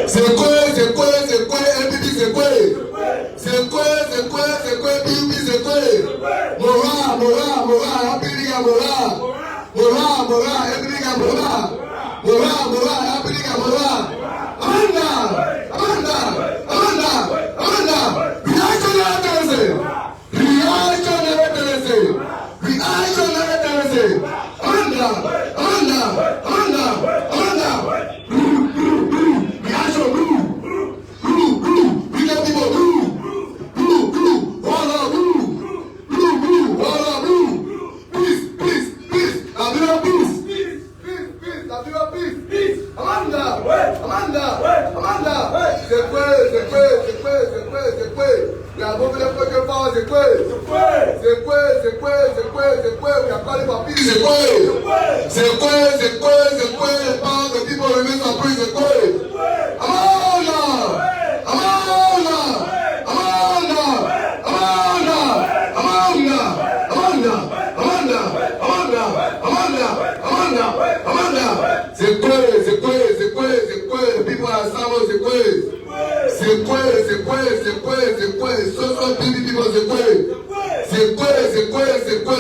C'est quoi, LPDP, c'est quoi? C'est quoi, PUP, c'est quoi? Mora, LPDP, Mora, LPDP, Mora, LPDP, Amanda, people are Samo, c'est quoi?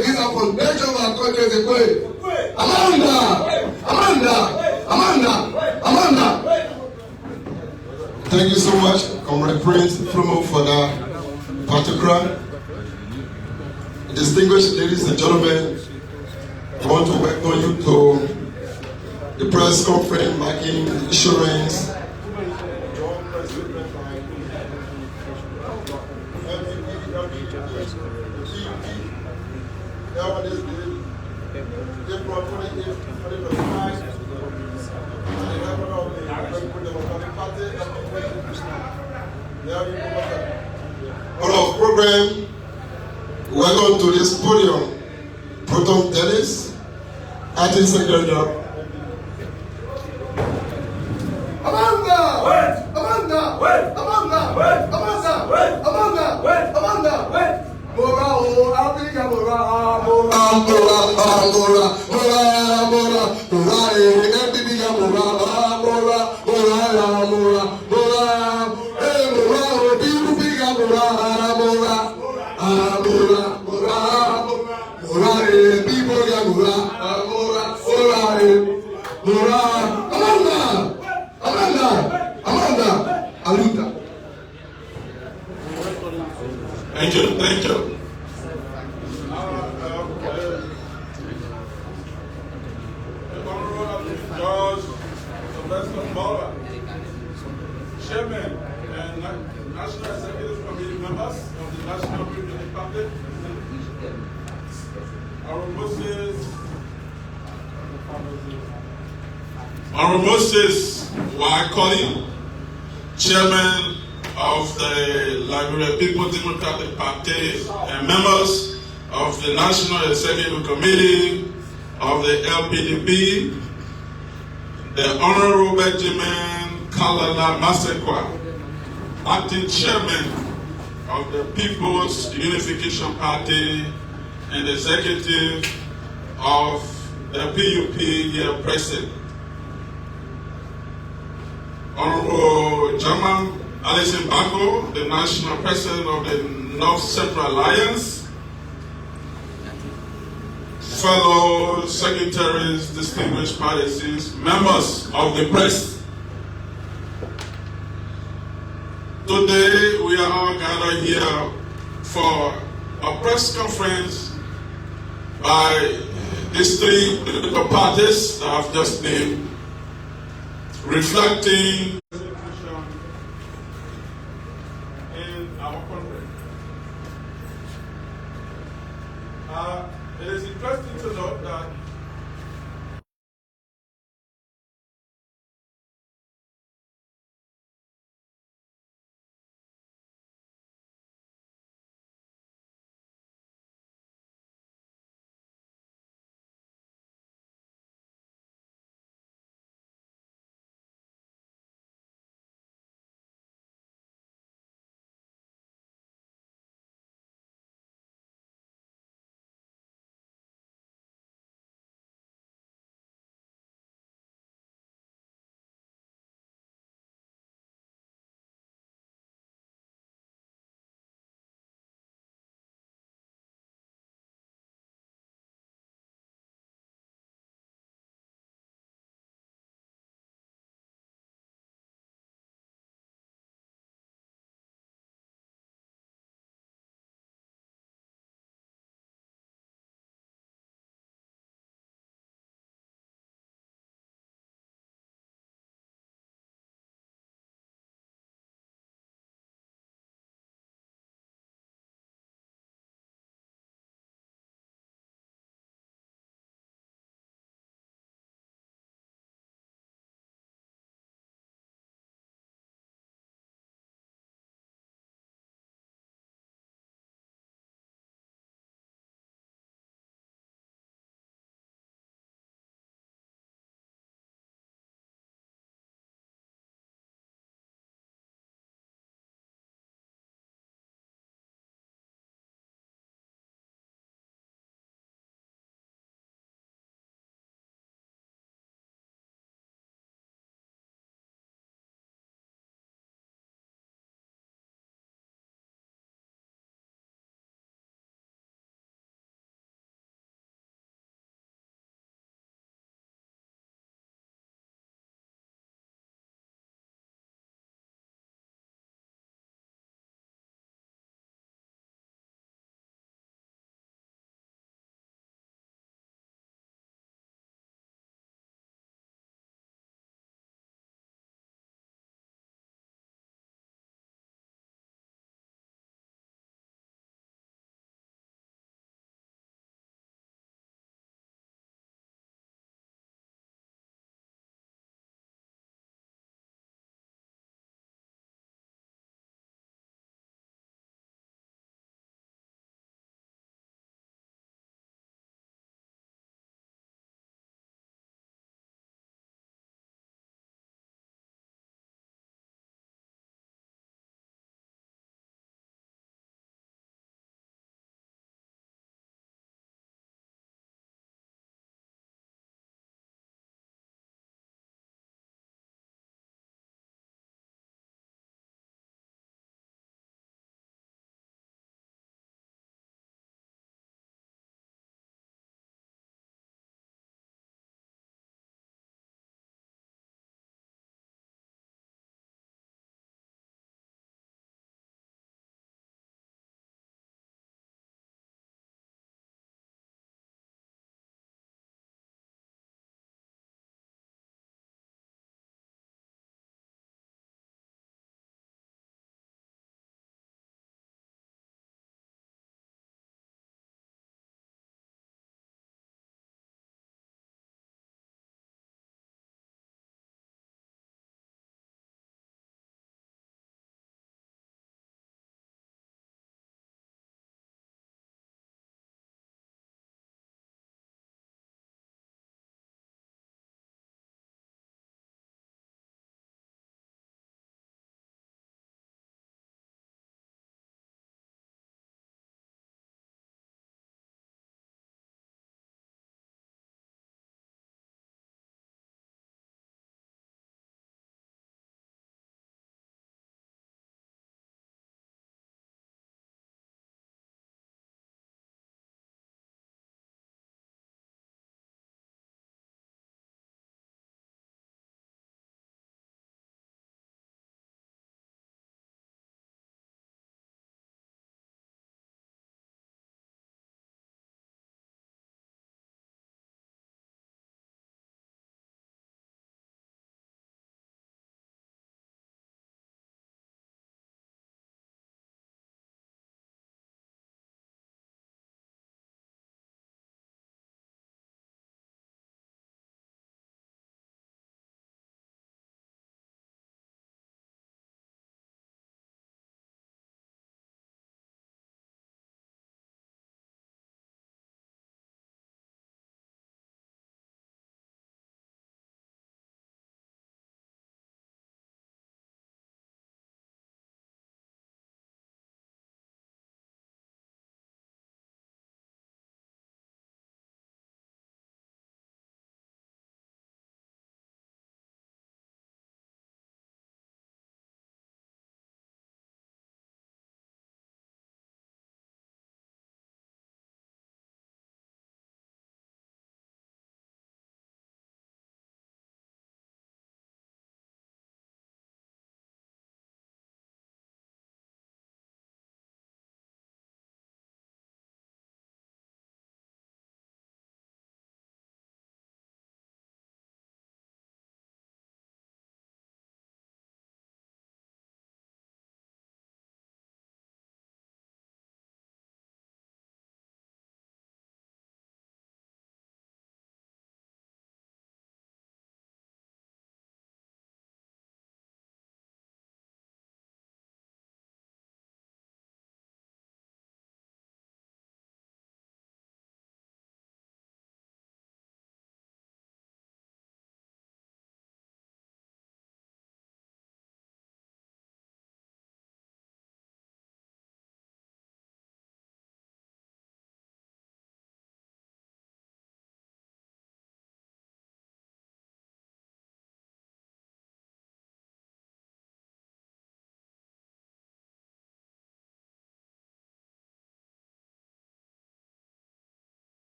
These are foundation of our country, c'est quoi? Amanda. Thank you so much, Comrade Prince Flomo, for that particular. Distinguished ladies and gentlemen, I want to welcome you to the press conference marking insurance. On our program, welcome to this podium, Proton Dennis, Acting Secretary. Thank you. Chairman and National Executive Committee members of the National Liberia Party, Honorable Moses Wakoli, Chairman of the Liberia People Democratic Party and members of the National Executive Committee of the LPDP, the Honorable Benjamin Kalala Masekwa, Acting Chairman of the People's Unification Party and Executive of the PUP here present, Honorable German Alison Bako, the National President of the North Central Alliance, fellow secretaries, distinguished parties, members of the press. Today we are all gathered here for a press conference by these three political parties that I've just named, reflecting in our country. It is interesting to note that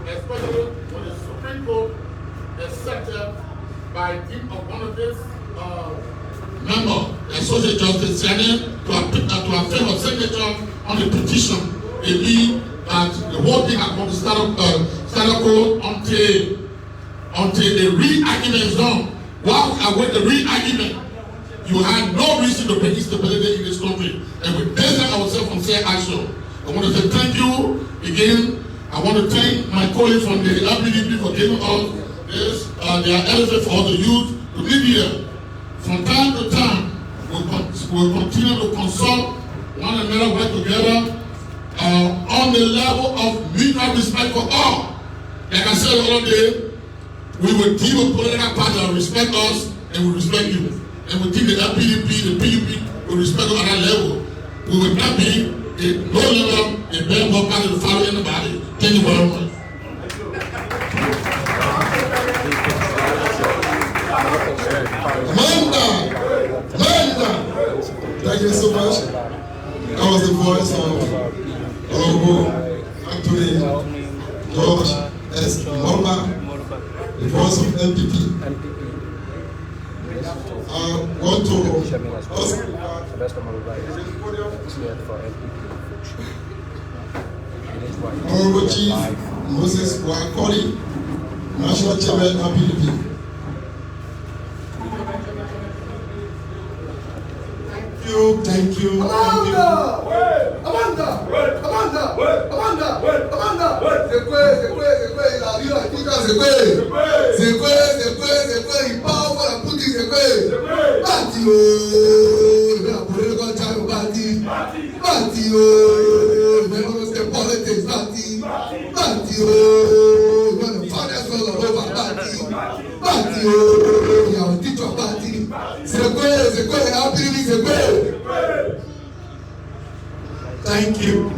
especially when the Supreme Court is accepted by the of one of these member, Associate Justice Senate, to affirm a signature on the petition, it means that the whole thing has to start quo until the re-argument is done. While I wait the re-argument, you have no reason to bring instability in this country. And we distance ourselves from said action. I want to say thank you again. I want to thank my colleagues from the LPDP for giving us this, their elephant for all the youth to live here. From time to time, we'll continue to consult one another, work together on the level of mutual respect for all. Like I said the other day, we will deal with political parties that respect us and we respect you. And we think the LPDP, the PUP will respect us at that level. We will not be a low level, a bad party to follow anybody. Thank you very much. Thank you so much. That was the voice of Honorable Anthony George S. Morba, the voice of LPP. I want to ask Honorable Chief Moses Wakoli, National Chairman of LPDP. Thank you. Amanda! Il parle pour la boutique, c'est quoi? Bati, la political time, Bati, never step politics, Bati, when the fathers was over, Bati, your teacher, Bati, c'est quoi, happy, c'est quoi? Thank you.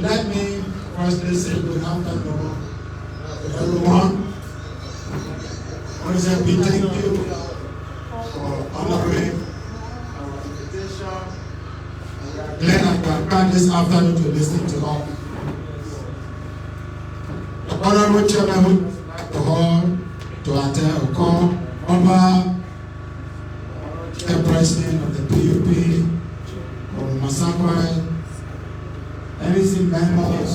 Let me firstly say good afternoon to everyone. First, we thank you for honoring our invitation. We are glad that you have come this afternoon to listen to us. The Honorable Chairman would like to call to attend a call over the President of the PUP, Massakwai, NEC members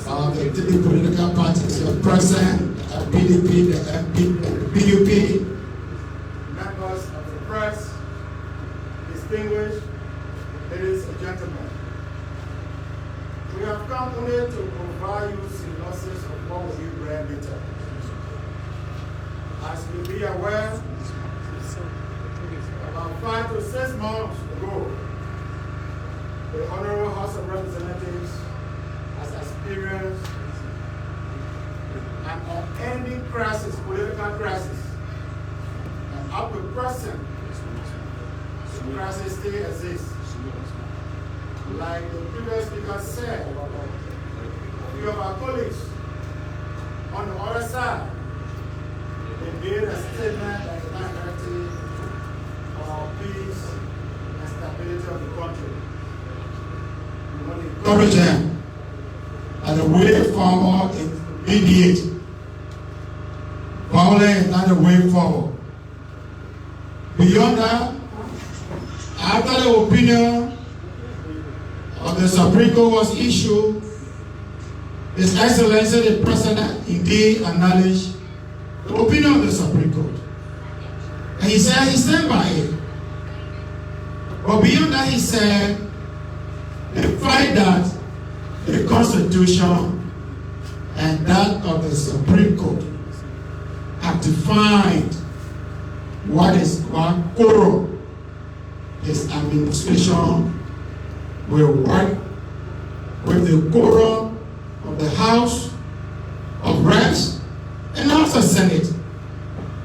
of the three political parties, the present, the PDP, the PUP, members of the press, distinguished ladies and gentlemen. We have come only to provide you synopsis of what will be read later. As you be aware, about 5 to 6 months ago, the Honorable House of Representatives has experienced an unending crisis, political crisis. And up to present, the crisis still exists. Like the previous speaker said, a few of our colleagues on the other side, they made a statement that is not guaranteed for peace and stability of the country. We want to encourage them that the way forward is immediate. Violence is not the way forward. Beyond that, after the opinion of the Supreme Court was issued, His Excellency the President indeed acknowledged the opinion of the Supreme Court. And he said he stand by it. But beyond that, he said the fact that the Constitution and that of the Supreme Court have defined what is called quorum. His administration will work with the quorum of the House of Reps and also Senate.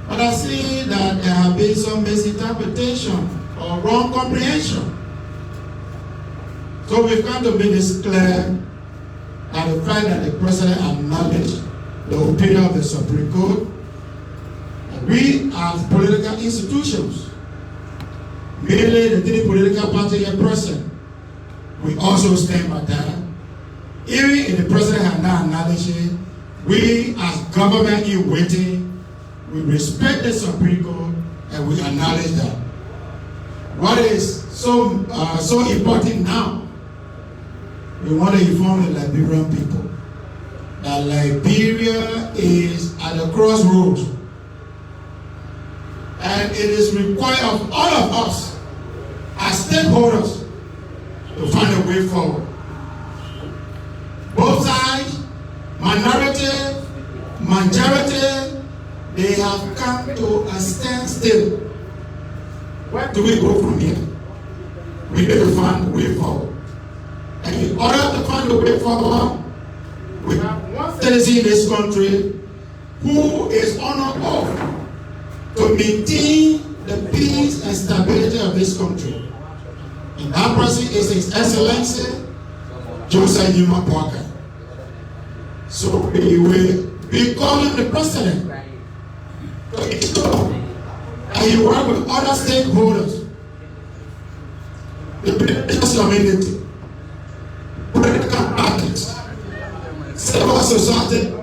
But I see that there have been some misinterpretation or wrong comprehension. So we've come to make this clear that the fact that the President acknowledged the opinion of the Supreme Court, and we as political institutions, mainly the three political parties here present, we also stand by that. even if the president had not acknowledged it, we as government in waiting, we respect the Supreme Court and we acknowledge that. What is so important now, we want to inform the Liberian people that Liberia is at the crossroads, and it is required of all of us as stakeholders to find a way forward. Both sides, minority, majority, they have come to a standstill. Where do we go from here? We need to find a way forward. And in order to find a way forward, we have one citizen in this country who is on our oath to maintain the peace and stability of this country. And that person is His Excellency Joseph Yuma Parker. So we will be calling the president to ensure that he work with other stakeholders, the business community, political parties, civil society,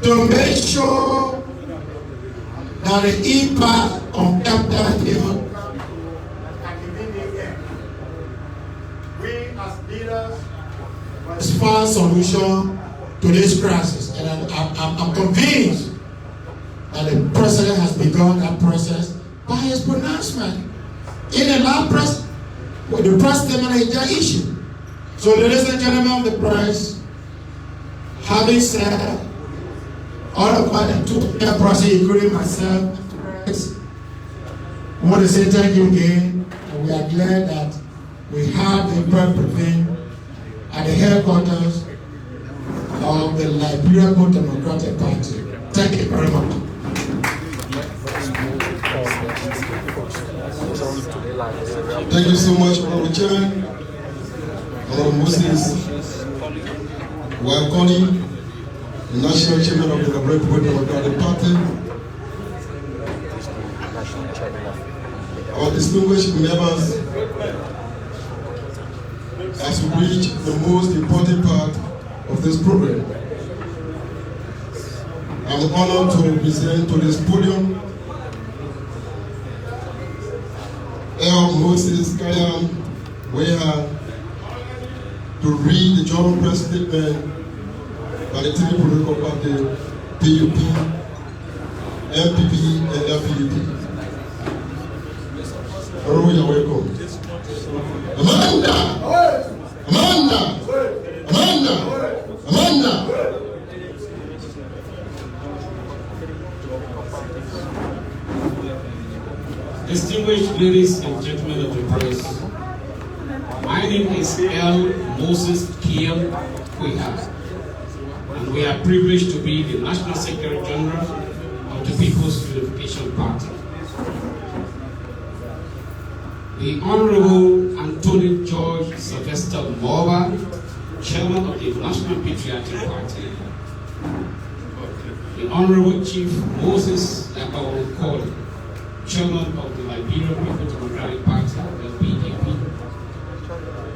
to make sure that the impact on Capitol Hill, we as leaders must find a solution to this crisis. And I'm convinced that the president has begun that process by his pronouncement in the last press, the press statement that issued. So, ladies and gentlemen of the press, having said all of what the two process, including myself, I want to say thank you again, and we are glad that we have the briefing at the headquarters of the Liberia Democratic Party. Thank you very much. Thank you so much, Honorable Chairman. Honorable Moses Wakoni, the National Chairman of the Liberia Democratic Party. Our distinguished members, as we reach the most important part of this program, I'm honored to present to this podium Moses Kayam Weha to read the joint press statement by the three political parties, PUP, LPP, and LPDP. Oh, you're welcome. Amanda! Amanda! Amanda! Amanda! Distinguished ladies and gentlemen of the press, my name is L. Moses Kiel Kweha, and we are privileged to be the National Secretary General of the People's Unification Party. The Honorable Anthony George Sylvester Morba, Chairman of the National Patriotic Party. The Honorable Chief Moses Akawokoli, Chairman of the Liberia People's Democratic Party, LPDP.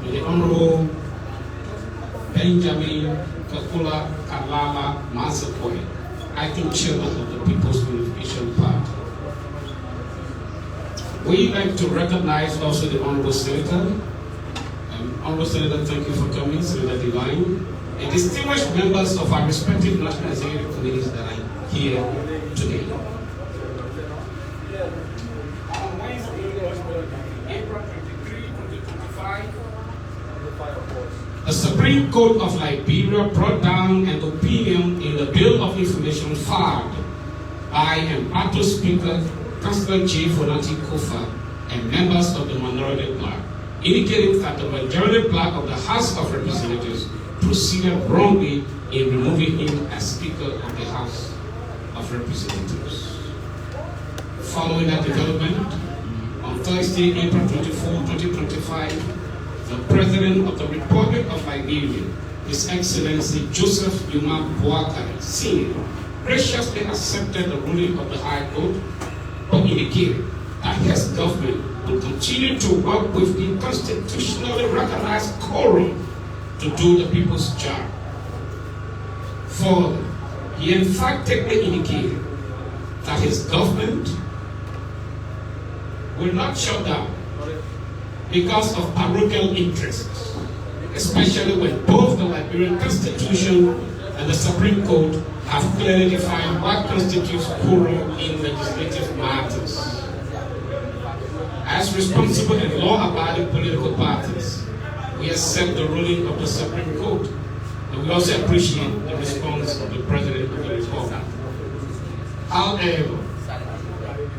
The Honorable Benjamin Kakula Kalala Masakoy, Acting Chairman of the People's Unification Party. We'd like to recognize also the Honorable Senator. Honorable Senator, thank you for coming, Senator Divine, and distinguished members of our respective national executive committees that are here today. On Wednesday, April 23, 2025, the Supreme Court of Liberia brought down an opinion in the Bill of Information filed by Embattled Speaker Councillor J. Fonati Kofa and members of the minority bloc, indicating that the majority bloc of the House of Representatives proceeded wrongly in removing him as Speaker of the House of Representatives. Following that development, on Thursday, April 24, 2025, the President of the Republic of Liberia, His Excellency Joseph Yuma Boakari, Sr., graciously accepted the ruling of the High Court, but indicated that his government will continue to work with the constitutionally recognized quorum to do the people's job. Further, he emphatically indicated that his government will not shut down because of parochial interests, especially when both the Liberian Constitution and the Supreme Court have clearly defined what constitutes quorum in legislative matters. As responsible and law-abiding political parties, we accept the ruling of the Supreme Court, and we also appreciate the response of the President of the Republic. However,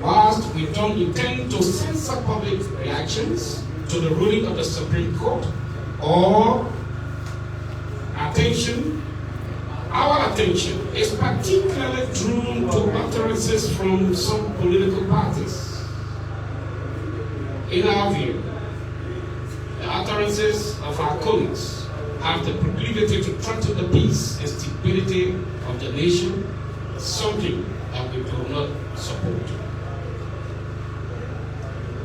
whilst we don't intend to censor public reactions to the ruling of the Supreme Court or attention, our attention is particularly drawn to utterances from some political parties. In our view, the utterances of our colleagues have the proclivity to threaten the peace and stability of the nation, something that we do not support.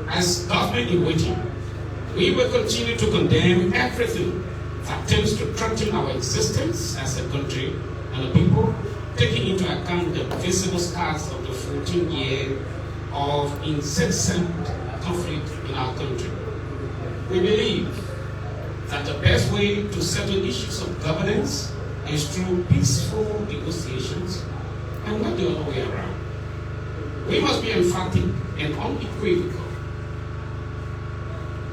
As government in waiting, we will continue to condemn everything that tends to threaten our existence as a country and a people, taking into account the visible scars of the 14 years of incessant conflict in our country. We believe that the best way to settle issues of governance is through peaceful negotiations and not the other way around. We must be emphatic and unequivocal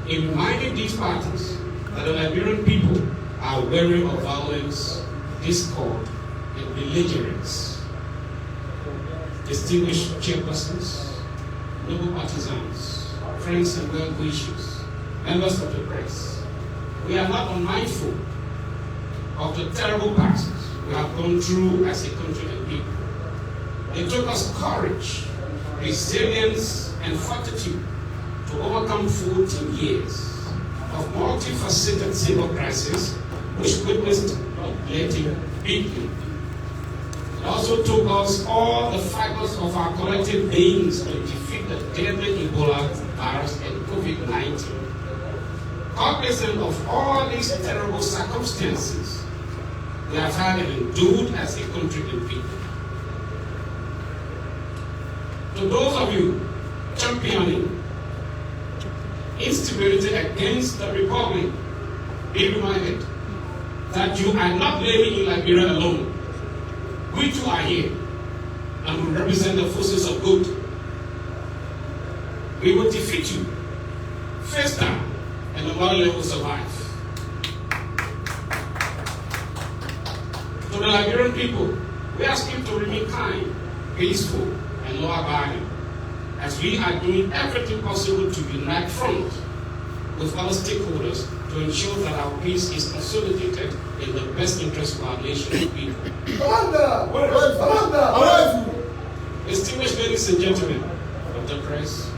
in reminding these parties that the Liberian people are wary of violence, discord, and belligerence. Distinguished chairpersons, noble partisans, friends and well-wishers, members of the press, we are not unmindful of the terrible passes we have gone through as a country and people. It took us courage, resilience, and fortitude to overcome 14 years of multifaceted civil crisis, which witnessed bloodletting, beating. It also took us all the fibers of our collective beings to defeat the deadly Ebola virus and COVID-19. Cognizant of all these terrible circumstances, we have had and endured as a country and people. To those of you championing instability against the Republic, be reminded that you are not living in Liberia alone. We too are here and will represent the forces of good. We will defeat you, face down, and the motherland will survive. To the Liberian people, we ask you to remain kind, peaceful, and law-abiding, as we are doing everything possible to unite front with other stakeholders to ensure that our peace is consolidated in the best interest of our nation and people. Distinguished ladies and gentlemen of the press,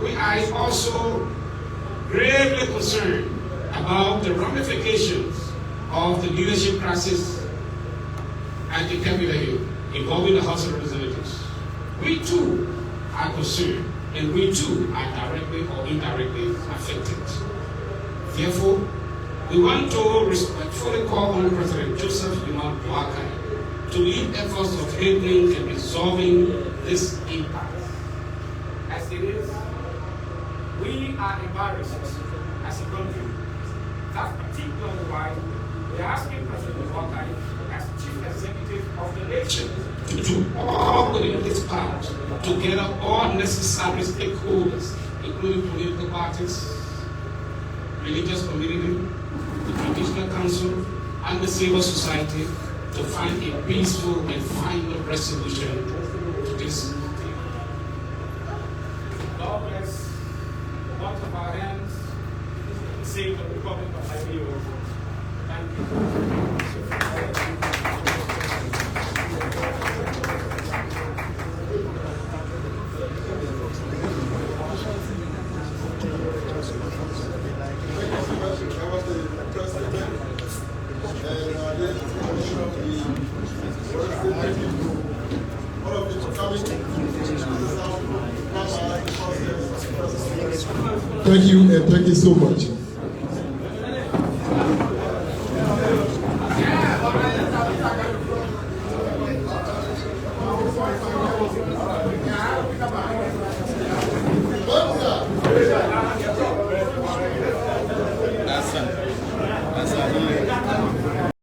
we are also gravely concerned about the ramifications of the leadership crisis at the Capitol Hill involving the House of Representatives. We too are concerned, and we too are directly or indirectly affected. Therefore, we want to respectfully call on President Joseph Liman Boakai to lead efforts of handling and resolving this impasse. As it is, we are embarrassed as a country. That's particularly why we are asking President Boakai, as Chief Executive of the nation, to do all within his power to gather all necessary stakeholders, including political parties, religious community, the traditional council, and the civil society, to find a peaceful and final resolution to this thing. God bless the work of our hands, save the Republic of Liberia. Thank you. Thank you, and thank you so much. Akaba.